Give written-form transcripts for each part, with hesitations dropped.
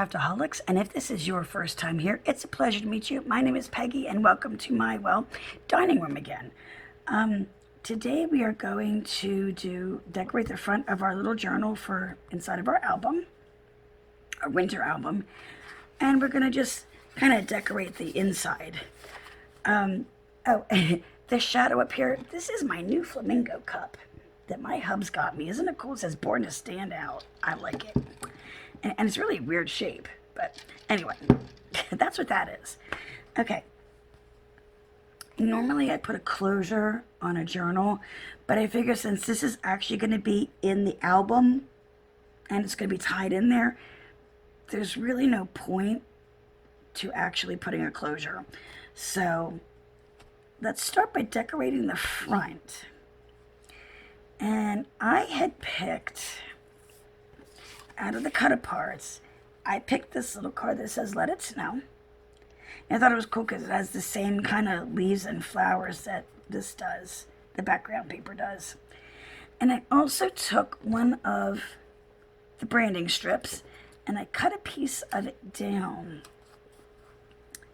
Craftaholics, and if this is your first time here, it's a pleasure to meet you. My name is Peggy, and welcome to my, dining room again. Today we are going to decorate the front of our little journal for inside of our album, our winter album, and we're going to just kind of decorate the inside. The shadow up here, this is my new flamingo cup that my hubs got me. Isn't it cool? It says born to stand out. I like it. And it's really a weird shape, but anyway, that's what that is. Okay. Normally I put a closure on a journal, but I figure since this is actually going to be in the album and it's going to be tied in there, there's really no point to actually putting a closure. So let's start by decorating the front. And I had picked, out of the cut-aparts, I picked this little card that says, "Let It Snow." And I thought it was cool because it has the same kind of leaves and flowers that this does, the background paper does. And I also took one of the branding strips, and I cut a piece of it down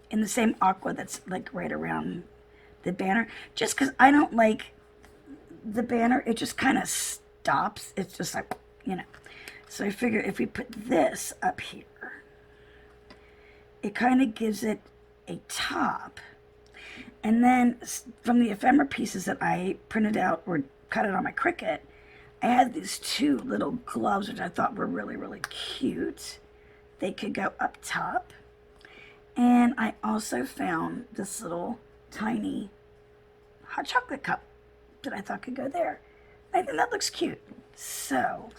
in the same aqua that's like right around the banner, just because I don't like the banner. It just kind of stops. It's just like, you know. So I figure if we put this up here, it kind of gives it a top. And then from the ephemera pieces that I printed out or cut it on my Cricut, I had these two little gloves, which I thought were really, really cute. They could go up top. And I also found this little tiny hot chocolate cup that I thought could go there. I think that looks cute. So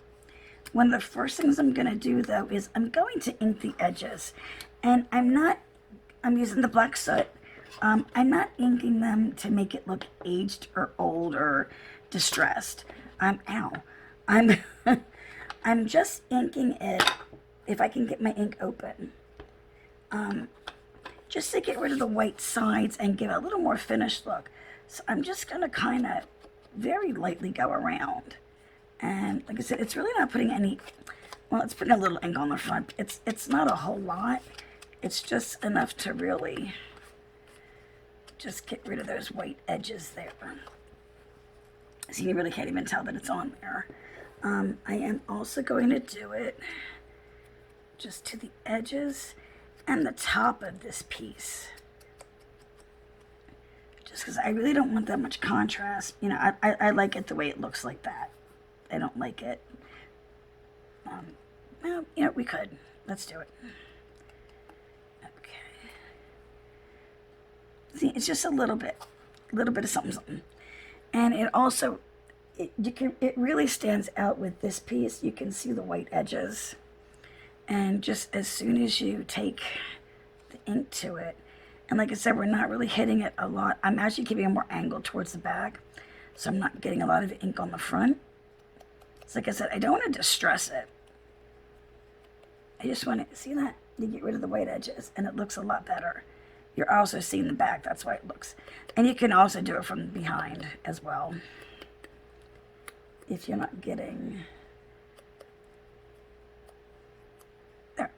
one of the first things I'm going to do, though, is I'm going to ink the edges. And I'm using the black soot. I'm not inking them to make it look aged or old or distressed. I'm just inking it, if I can get my ink open, just to get rid of the white sides and give it a little more finished look. So I'm just going to kind of very lightly go around. And like I said, it's really not putting any, well, it's putting a little ink on the front. It's not a whole lot. It's just enough to really just get rid of those white edges there. So you really can't even tell that it's on there. I am also going to do it just to the edges and the top of this piece. Just because I really don't want that much contrast. You know, I like it the way it looks like that. I don't like it. Well, you know, we could. Let's do it. Okay. See, it's just a little bit of something. And it also, it really stands out with this piece. You can see the white edges. And just as soon as you take the ink to it, and like I said, we're not really hitting it a lot. I'm actually keeping it more angled towards the back, so I'm not getting a lot of ink on the front. So like I said, I don't want to distress it. I just want to, see that? You get rid of the white edges, and it looks a lot better. You're also seeing the back, that's why it looks. And you can also do it from behind as well, if you're not getting... There.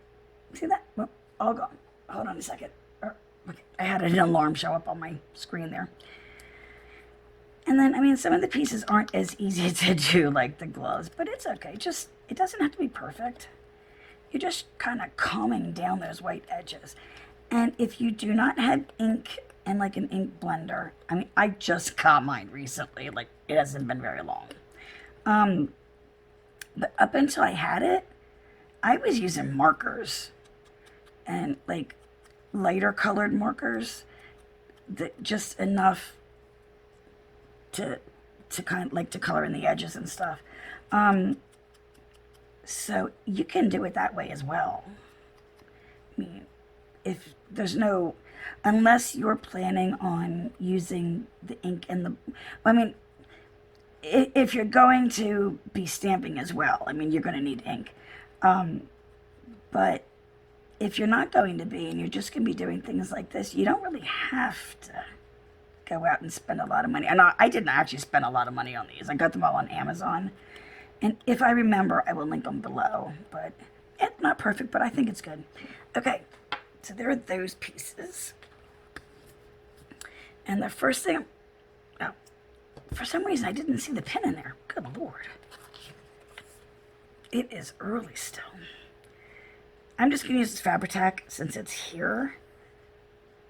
See that? Well, all gone. Hold on a second. Okay. I had an alarm show up on my screen there. And then, I mean, some of the pieces aren't as easy to do, like the gloves, but it's okay. Just, it doesn't have to be perfect. You're just kind of calming down those white edges. And if you do not have ink and like an ink blender, I mean, I just got mine recently. Like, it hasn't been very long. But up until I had it, I was using markers and like lighter colored markers that just enough to kind of like to color in the edges and stuff. So you can do it that way as well. I mean, if there's no, unless you're planning on using the ink and the, I mean, if you're going to be stamping as well, I mean, you're going to need ink. But if you're not going to be, and you're just going to be doing things like this, you don't really have to go out and spend a lot of money. And I didn't actually spend a lot of money on these. I got them all on Amazon. And if I remember, I will link them below. But It's not perfect, but I think it's good. Okay, so there are those pieces. And the first thing, oh, for some reason I didn't see the pin in there. Good Lord. It is early still. I'm just going to use this Fabri-Tac since it's here.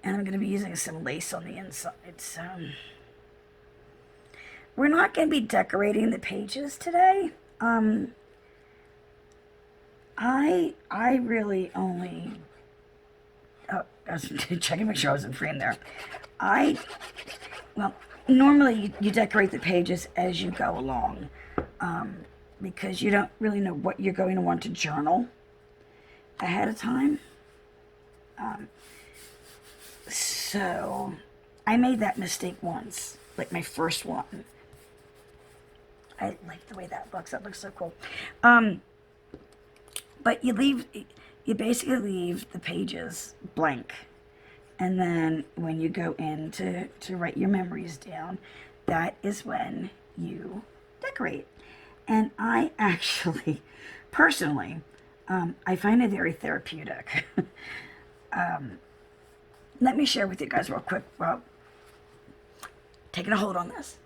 And I'm going to be using some lace on the inside. So we're not going to be decorating the pages today. I really only... Oh, I was checking to make sure I was in frame there. Well, normally you decorate the pages as you go along. Because you don't really know what you're going to want to journal ahead of time. So I made that mistake once, like my first one. I like the way that looks. That looks so cool. But you basically leave the pages blank. And then when you go in to write your memories down, that is when you decorate. And I actually, personally, I find it very therapeutic. Let me share with you guys real quick. Well, taking a hold on this.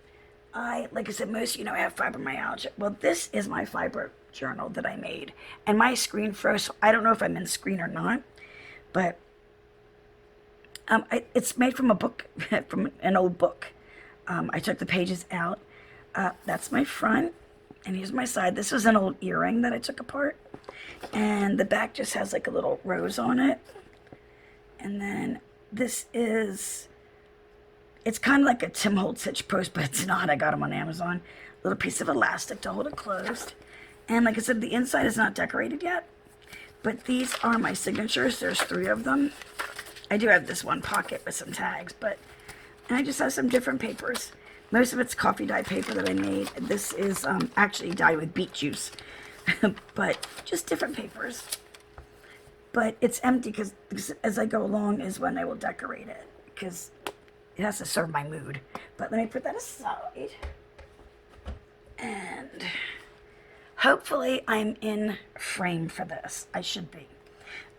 Like I said, most of you know I have fibromyalgia. Well, this is my fiber journal that I made. And my screen froze, so I don't know if I'm in screen or not. But it's made from a book, from an old book. I took the pages out. That's my front. And here's my side. This was an old earring that I took apart. And the back just has like a little rose on it. And then this is, it's kind of like a Tim Holtz Hitch post, but it's not. I got them on Amazon. A little piece of elastic to hold it closed. And like I said, the inside is not decorated yet. But these are my signatures. There's 3 of them. I do have this one pocket with some tags, and I just have some different papers. Most of it's coffee dye paper that I made. This is actually dyed with beet juice, but just different papers. But it's empty because as I go along is when I will decorate it, because it has to serve my mood. But let me put that aside. And hopefully I'm in frame for this. I should be.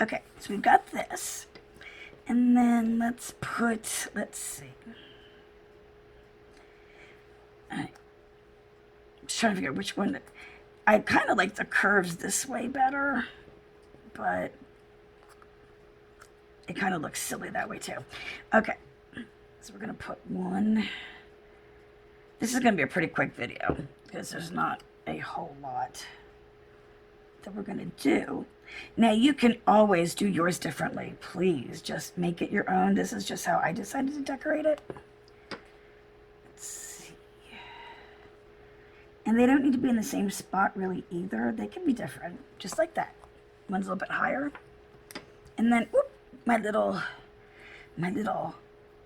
Okay, so we've got this. And then let's see. I'm just trying to figure out which one. I kind of like the curves this way better, but it kind of looks silly that way too. Okay, so we're going to put one. This is going to be a pretty quick video because there's not a whole lot that we're going to do. Now, you can always do yours differently. Please just make it your own. This is just how I decided to decorate it. Let's see. And they don't need to be in the same spot really either. They can be different, just like that. One's a little bit higher. And then, whoop, my little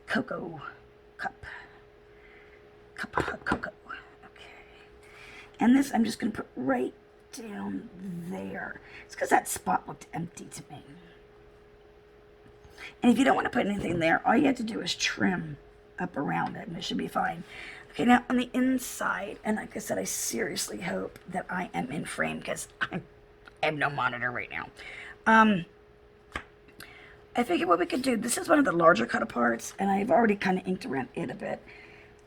cocoa cup. Cup of cocoa. Okay. And this I'm just going to put right down there. It's because that spot looked empty to me. And if you don't want to put anything there, all you have to do is trim up around it and it should be fine. Okay, now on the inside, and like I said, I seriously hope that I am in frame because I have no monitor right now. I figured what we could do, this is one of the larger cut aparts, and I've already kind of inked around it a bit.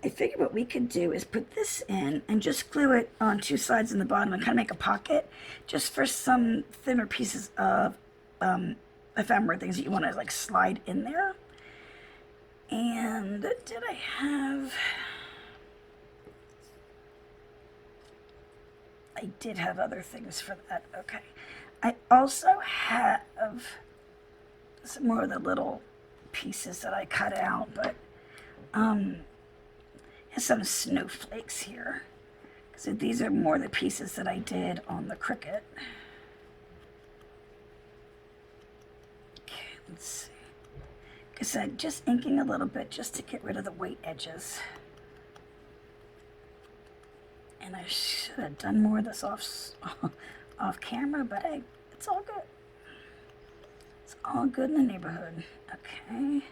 I figured what we could do is put this in and just glue it on 2 sides in the bottom and kind of make a pocket just for some thinner pieces of ephemera things that you want to like slide in there. And did I have... I did have other things for that. Okay. I also have some more of the little pieces that I cut out, but some snowflakes here. So these are more the pieces that I did on the Cricut. Okay, let's see. Like I said, just inking a little bit just to get rid of the white edges. And I should have done more of this off camera, but hey, it's all good. It's all good in the neighborhood. Okay.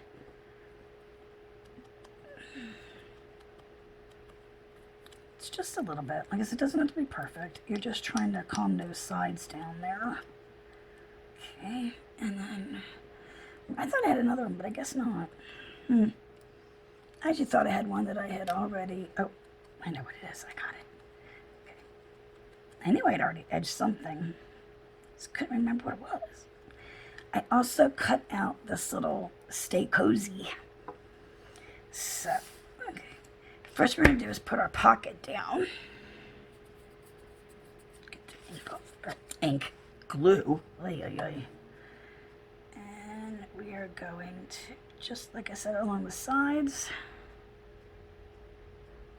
It's just a little bit. Like I said, it doesn't have to be perfect. You're just trying to calm those sides down there. Okay, and then I thought I had another one, but I guess not. I actually thought I had one that I had already. Oh, I know what it is. I got it. Okay. I knew I'd already edged something. Just couldn't remember what it was. I also cut out this little stay cozy. So, okay. First we're going to do is put our pocket down. Get the ink off. Ink. Glue. Oy, oy, oy. And we are going to, just like I said, along the sides,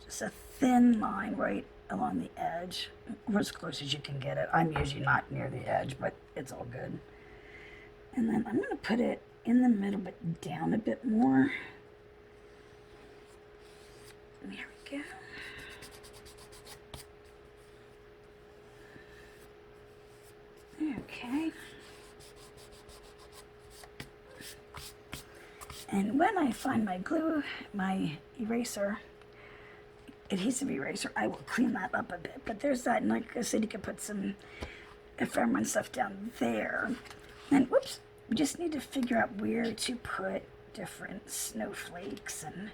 just a thin line right along the edge, or as close as you can get it. I'm usually not near the edge, but it's all good. And then I'm going to put it in the middle, but down a bit more. There we go. Okay. And when I find my glue, my eraser, adhesive eraser, I will clean that up a bit. But there's that, and like I said, you can put some ephemera and stuff down there. And whoops, we just need to figure out where to put different snowflakes and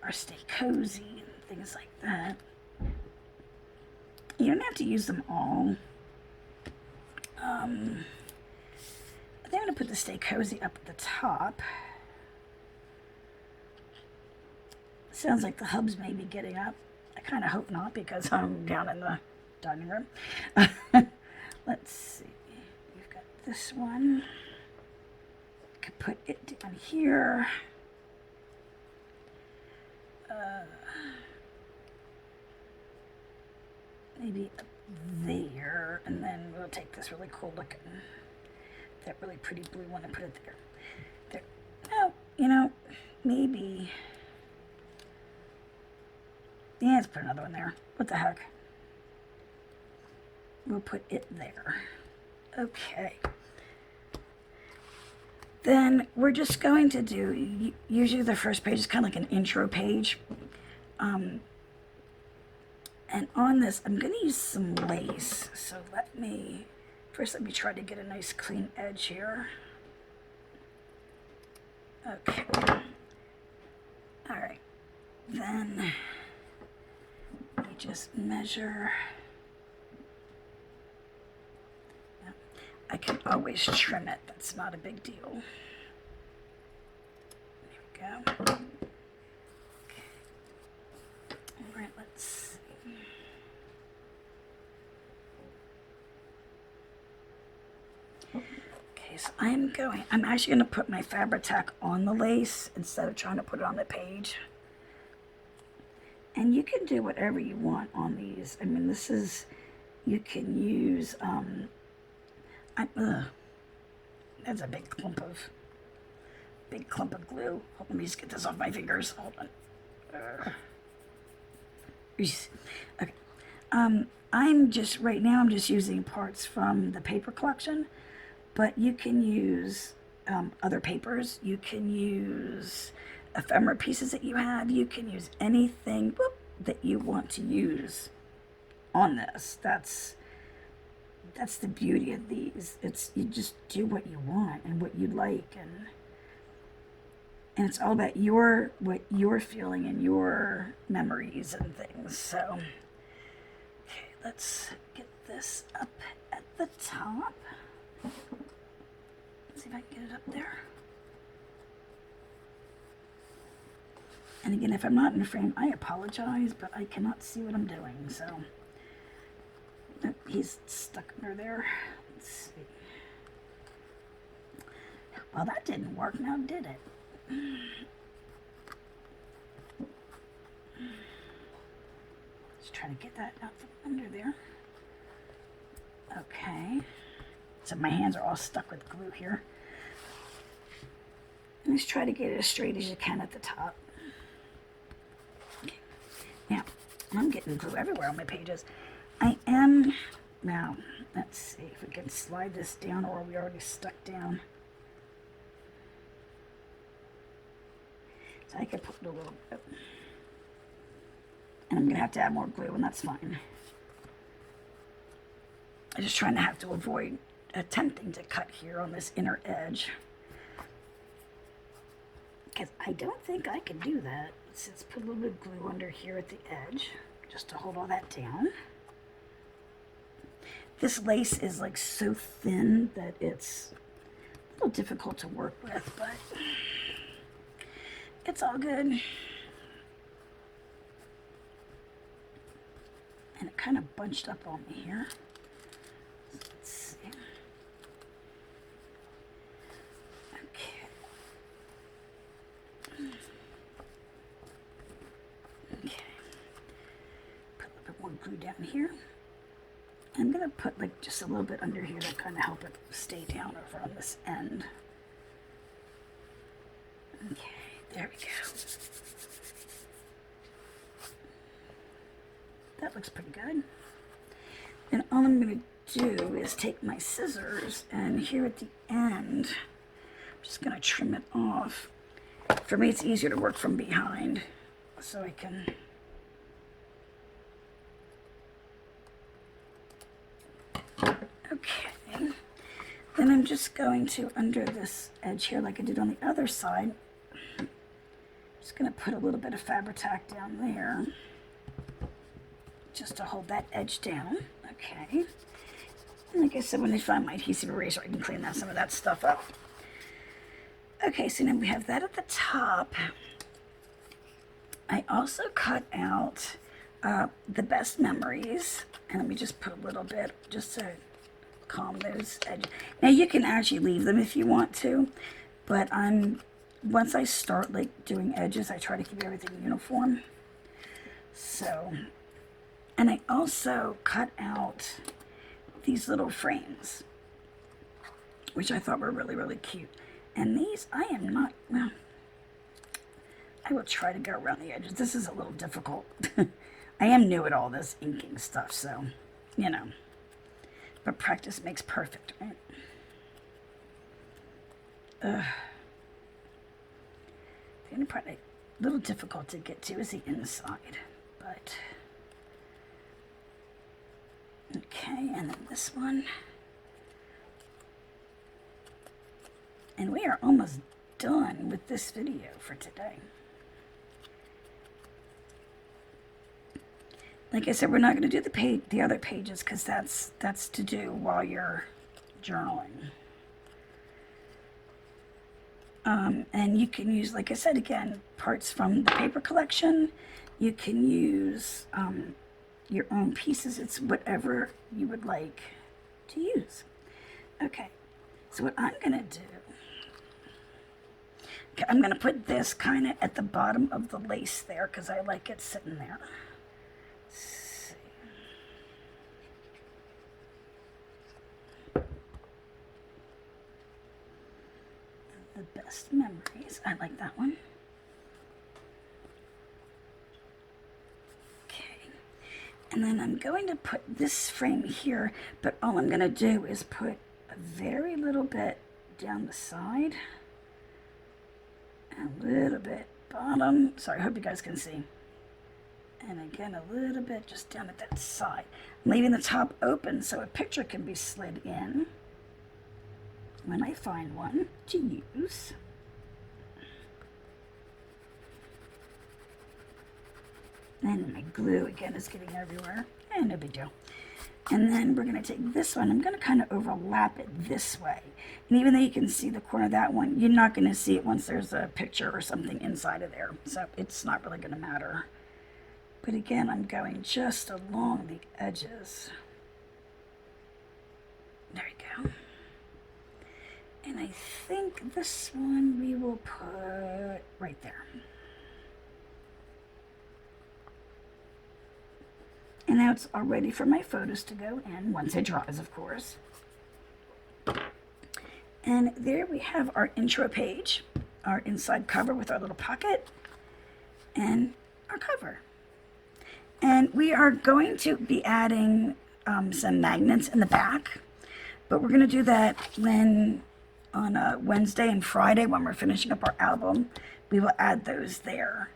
our stay cozy and things like that. You don't have to use them all. I think I'm going to put the stay cozy up at the top. Sounds like the hubs may be getting up. I kind of hope not, because I'm down in the dining room. Let's see. We've got this one. I could put it down here. Maybe up there, and then we'll take this really cool looking, that really pretty blue one and put it there. There. Oh, you know, maybe. Yeah, let's put another one there. What the heck? We'll put it there. Okay. Then we're just going to do, usually the first page is kind of like an intro page. And on this, I'm going to use some lace. So first let me try to get a nice clean edge here. Okay. All right. Then we just measure. I can always trim it. That's not a big deal. There we go. Okay. All right, let's see. Okay, so I'm actually going to put my fabric tack on the lace instead of trying to put it on the page. And you can do whatever you want on these. I mean, you can use, that's a big clump of glue. Let me just get this off my fingers. Hold on. Okay. Right now I'm just using parts from the paper collection, but you can use other papers. You can use ephemera pieces that you have. You can use anything that you want to use on this. That's the beauty of these. You just do what you want and what you like, and it's all about what you're feeling and your memories and things. So, okay, let's get this up at the top. Let's see if I can get it up there. And again, if I'm not in frame, I apologize, but I cannot see what I'm doing, so. Oh, he's stuck under there. Let's see. Well, that didn't work now, did it? Let's try to get that out from under there. Okay. So my hands are all stuck with glue here. Let's try to get it as straight as you can at the top. Okay. Now, I'm getting glue everywhere on my pages. Now, let's see if we can slide this down, or are we already stuck down? So I could put a little bit. And I'm going to have to add more glue, and that's fine. I'm just trying to have to avoid attempting to cut here on this inner edge. Because I don't think I can do that. Let's put a little bit of glue under here at the edge, just to hold all that down. This lace is like so thin that it's a little difficult to work with, but it's all good. And it kind of bunched up on me here. So let's see. Okay. Okay. Put a little bit more glue down here. I'm going to put like just a little bit under here to kind of help it stay down over on this end. Okay, there we go. That looks pretty good. And all I'm going to do is take my scissors and here at the end, I'm just going to trim it off. For me, it's easier to work from behind, so I can... Okay. Then I'm just going to, under this edge here, like I did on the other side, just going to put a little bit of Fabri-Tac down there, just to hold that edge down. Okay. And like I said, when I find my adhesive eraser, I can clean some of that stuff up. Okay, so now we have that at the top. I also cut out the best memories, and let me just put a little bit just to calm those edges. Now you can actually leave them if you want to, but once I start like doing edges, I try to keep everything uniform. So, and I also cut out these little frames, which I thought were really, really cute. And these, I am not, well, I will try to go around the edges. This is a little difficult. I am new at all this inking stuff, so, you know. But practice makes perfect, right? The only part a little difficult to get to is the inside, but... Okay, and then this one. And we are almost done with this video for today. Like I said, we're not going to do the other pages because that's to do while you're journaling. And you can use, like I said again, parts from the paper collection. You can use your own pieces. It's whatever you would like to use. Okay, so what I'm going to do, okay, I'm going to put this kind of at the bottom of the lace there because I like it sitting there. The best memories. I like that one. Okay. And then I'm going to put this frame here, but all I'm going to do is put a very little bit down the side. And a little bit bottom. Sorry, I hope you guys can see. And again, a little bit just down at that side. I'm leaving the top open so a picture can be slid in when I find one to use. And my glue again is getting everywhere. No big deal. And then we're going to take this one. I'm going to kind of overlap it this way. And even though you can see the corner of that one, you're not going to see it once there's a picture or something inside of there. So it's not really going to matter. But again, I'm going just along the edges. There you go. And I think this one we will put right there. And now it's all ready for my photos to go in, once it dries, of course. And there we have our intro page, our inside cover with our little pocket, and our cover. And we are going to be adding some magnets in the back, but we're going to do that when on Wednesday and Friday when we're finishing up our album. We will add those there.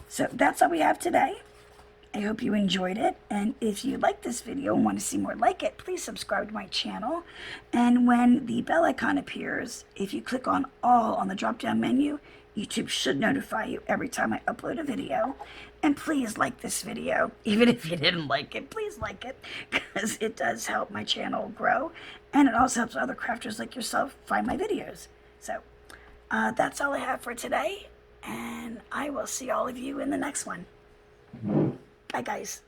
So that's all we have today. I hope you enjoyed it, and if you like this video and want to see more like it, please subscribe to my channel. And when the bell icon appears, if you click on all on the drop down menu, YouTube should notify you every time I upload a video. And please like this video. Even if you didn't like it, please like it, because it does help my channel grow, and it also helps other crafters like yourself find my videos. So that's all I have for today, and I will see all of you in the next one. Bye, guys.